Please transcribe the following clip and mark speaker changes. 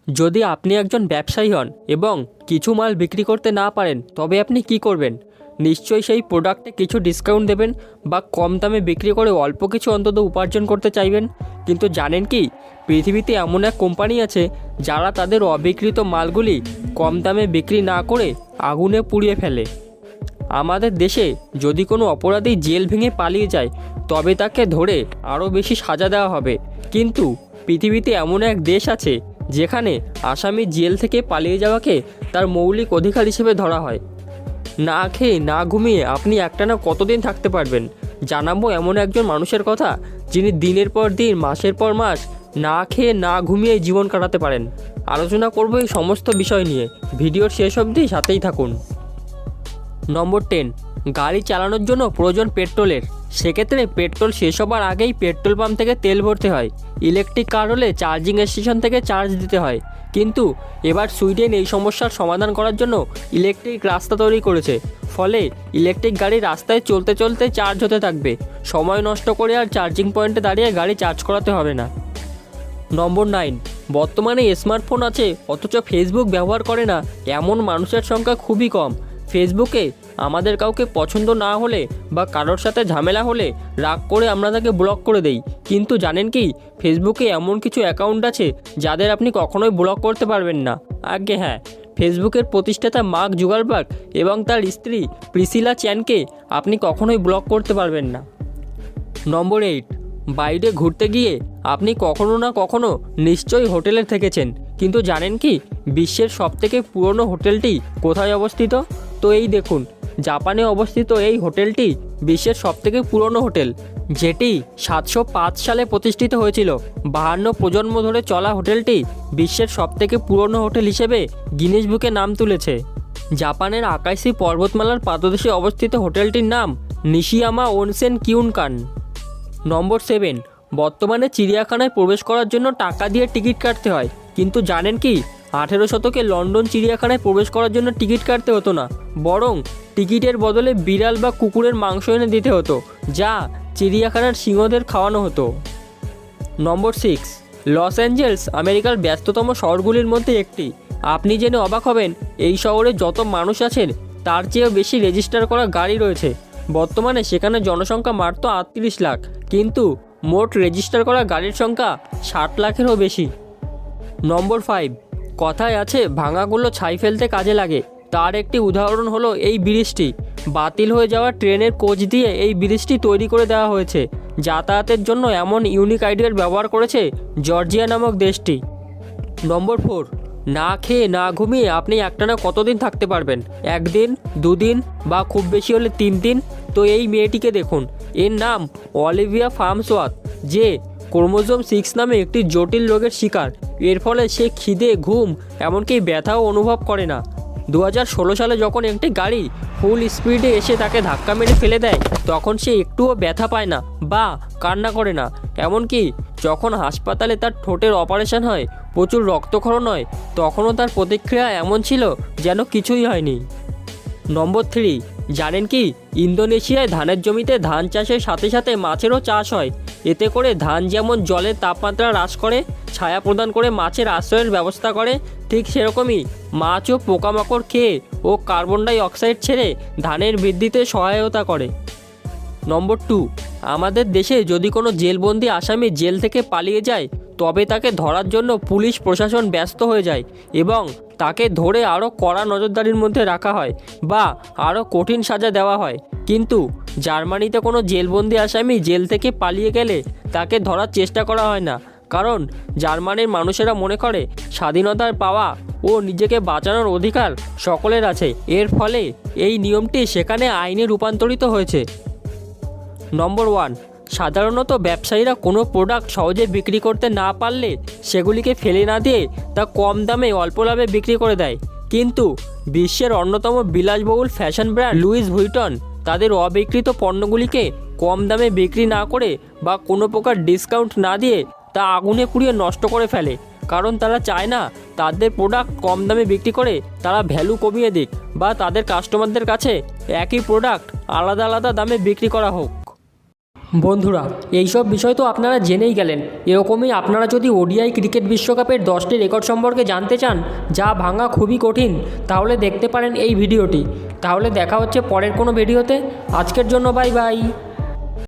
Speaker 1: যদি আপনি একজন ব্যবসায়ী হন এবং কিছু মাল বিক্রি করতে না পারেন, তবে আপনি কি করবেন? নিশ্চয়ই সেই প্রোডাক্টে কিছু ডিসকাউন্ট দেবেন বা কম দামে বিক্রি করে অল্প কিছু অন্তত উপার্জন করতে চাইবেন। কিন্তু জানেন কি, পৃথিবীতে এমন এক কোম্পানি আছে যারা তাদের অবিক্রিত মালগুলি কম দামে বিক্রি না করে আগুনে পুড়িয়ে ফেলে। আমাদের দেশে যদি কোনো অপরাধী জেল ভেঙে পালিয়ে যায়, তবে তাকে ধরে আরও বেশি সাজা দেওয়া হবে। কিন্তু পৃথিবীতে এমন এক দেশ আছে যেখানে আসামি জেল থেকে পালিয়ে যাওয়াকে তার মৌলিক অধিকার হিসেবে ধরা হয়। না খেয়ে না ঘুমিয়ে আপনি একটানা কতদিন থাকতে পারবেন? জানাবো এমন একজন মানুষের কথা যিনি দিনের পর দিন, মাসের পর মাস না খেয়ে না ঘুমিয়ে জীবন কাটাতে পারেন। আলোচনা করব এই সমস্ত বিষয় নিয়ে। ভিডিওর শেষ অবধি সাথেই থাকুন। নম্বর 10, গাড়ি চালানোর জন্য প্রয়োজন পেট্রোলের। সেক্ষেত্রে পেট্রোল শেষ হবার আগেই পেট্রোল পাম্প থেকে তেল ভরতে হয়। ইলেকট্রিক কার হলে চার্জিং স্টেশন থেকে চার্জ দিতে হয়। কিন্তু এবার সুইডেন এই সমস্যার সমাধান করার জন্য ইলেকট্রিক রাস্তা তৈরি করেছে। ফলে ইলেকট্রিক গাড়ি রাস্তায় চলতে চলতে চার্জ হতে থাকবে। সময় নষ্ট করে আর চার্জিং পয়েন্টে দাঁড়িয়ে গাড়ি চার্জ করাতে হবে না। নম্বর 9, বর্তমানে স্মার্টফোন আছে অথচ ফেসবুক ব্যবহার করে না এমন মানুষের সংখ্যা খুবই কম। ফেসবুকে আমাদের কাউকে পছন্দ না হলে বা কারোর সাথে ঝামেলা হলে রাগ করে আমরা তাকে ব্লক করে দেই। কিন্তু জানেন কি, ফেসবুকে এমন কিছু অ্যাকাউন্ট আছে যাদের আপনি কখনোই ব্লক করতে পারবেন না। আগে হ্যাঁ, ফেসবুকের প্রতিষ্ঠাতা মার্ক জুকারবার্গ এবং তার স্ত্রী প্রিসিলা চ্যানকে আপনি কখনোই ব্লক করতে পারবেন না। নম্বর 8, বাইরে ঘুরতে গিয়ে আপনি কখনো না কখনো নিশ্চয়ই হোটেলে থেকেছেন। কিন্তু জানেন কি, বিশ্বের সবথেকে পুরনো হোটেলটি কোথায় অবস্থিত? তো এই দেখুন, জাপানে অবস্থিত এই হোটেলটি বিশ্বের সবথেকে পুরনো হোটেল, যেটি 705 সালে প্রতিষ্ঠিত হয়েছিল। 52 প্রজন্ম ধরে চলা হোটেলটি বিশ্বের সবথেকে পুরনো হোটেল হিসেবে গিনেস বুকে নাম তুলেছে। জাপানের আকাশি পর্বতমালার পাদদেশে অবস্থিত হোটেলটির নাম নিশিয়ামা ওনসেন কিউনকান। নম্বর 7, বর্তমানে চিড়িয়াখানায় প্রবেশ করার জন্য টাকা দিয়ে টিকিট কাটতে হয়। কিন্তু জানেন কি, 18 শতকে লন্ডন চিড়িয়াখানায় প্রবেশ করার জন্য টিকিট কাটতে হতো না, বরং টিকিটের বদলে বিড়াল বা কুকুরের মাংস এনে দিতে হতো, যা চিড়িয়াখানার সিংহদের খাওয়ানো হতো। নম্বর 6, লস অ্যাঞ্জেলস আমেরিকার ব্যস্ততম শহরগুলির মধ্যে একটি। আপনি জেনে অবাক হবেন, এই শহরে যত মানুষ আছেন তার চেয়েও বেশি রেজিস্টার করা গাড়ি রয়েছে। বর্তমানে সেখানে জনসংখ্যা মাত্র 38 লাখ, কিন্তু মোট রেজিস্টার করা গাড়ির সংখ্যা 60 লাখেরও বেশি। নম্বর 5, কথায় আছে ভাঙাগুলো ছাই ফেলতে কাজে লাগে। তার একটি উদাহরণ হলো এই ব্রিজটি। বাতিল হয়ে যাওয়া ট্রেনের কোচ দিয়ে এই ব্রিজটি তৈরি করে দেওয়া হয়েছে। যাতায়াতের জন্য এমন ইউনিক আইডিয়ার ব্যবহার করেছে জর্জিয়া নামক দেশটি। নম্বর 4, না খেয়ে না ঘুমিয়ে আপনি একটানা কতদিন থাকতে পারবেন? 1 দিন, 2 দিন বা খুব বেশি হলে 3 দিন? তো এই মেয়েটিকে দেখুন, এর নাম অলিভিয়া ফার্মসওয়ার্থ, যে ক্রোমোজোম 6 নামে একটি জটিল রোগের শিকার। এর ফলে সে খিদে, ঘুম, এমনকি ব্যথাও অনুভব করে না। 2016 সালে যখন একটি গাড়ি ফুল স্পিডে এসে তাকে ধাক্কা মেরে ফেলে দেয়, তখন সে একটুও ব্যথা পায় না বা কান্না করে না। এমনকি যখন হাসপাতালে তার ঠোঁটের অপারেশন হয়, প্রচুর রক্তক্ষরণ হয়, তখনও তার প্রতিক্রিয়া এমন ছিল যেন কিছুই হয়নি। নম্বর 3, জানেন কি, ইন্দোনেশিয়ায় ধানের জমিতে ধান চাষের সাথে সাথে মাছেরও চাষ হয়। এতে করে ধান যেমন জলের তাপমাত্রা হ্রাস করে, ছায়া প্রদান করে মাছের আশ্রয়ের ব্যবস্থা করে, ঠিক সেরকমই মাছও পোকামাকড় খেয়ে ও কার্বন ডাই অক্সাইড ছেড়ে ধানের বৃদ্ধিতে সহায়তা করে। নম্বর 2, আমাদের দেশে যদি কোনো জেলবন্দি আসামি জেল থেকে পালিয়ে যায়, তবে তাকে ধরার জন্য পুলিশ প্রশাসন ব্যস্ত হয়ে যায় এবং তাকে ধরে আরও কড়া নজরদারির মধ্যে রাখা হয় বা আরও কঠিন সাজা দেওয়া হয়। কিন্তু জার্মানিতে কোনো জেলবন্দি আসামি জেল থেকে পালিয়ে গেলে তাকে ধরার চেষ্টা করা হয় না, কারণ জার্মানির মানুষেরা মনে করে স্বাধীনতার পাওয়া ও নিজেকে বাঁচানোর অধিকার সকলের আছে। এর ফলে এই নিয়মটি সেখানে আইনে রূপান্তরিত হয়েছে। নম্বর 1, সাধারণত ব্যবসায়ীরা কোনো প্রোডাক্ট সহজে বিক্রি করতে না পারলে সেগুলিকে ফেলে না দিয়ে তা কম দামে অল্প লাভে বিক্রি করে দেয়। কিন্তু বিশ্বের অন্যতম বিলাসবহুল ফ্যাশন ব্র্যান্ড লুইস ভুইটন তাদের অবিক্রিত পণ্যগুলিকে কম দামে বিক্রি না করে বা কোনো প্রকার ডিসকাউন্ট না দিয়ে তা আগুনে পুড়িয়ে নষ্ট করে ফেলে, কারণ তারা চায় না তাদের প্রোডাক্ট কম দামে বিক্রি করে তারা ভ্যালু কমিয়ে দিক বা তাদের কাস্টমারদের কাছে একই প্রোডাক্ট আলাদা আলাদা দামে বিক্রি করা হোক। বন্ধুরা, এইসব বিষয় তো আপনারা জেনেই গেলেন। এরকমই আপনারা যদি ওডিআই ক্রিকেট বিশ্বকাপের 10টি রেকর্ড সম্পর্কে জানতে চান, যা ভাঙা খুবই কঠিন, তাহলে দেখতে পারেন এই ভিডিওটি। তাহলে দেখা হচ্ছে পরের কোনো ভিডিওতে। আজকের জন্য বাই বাই।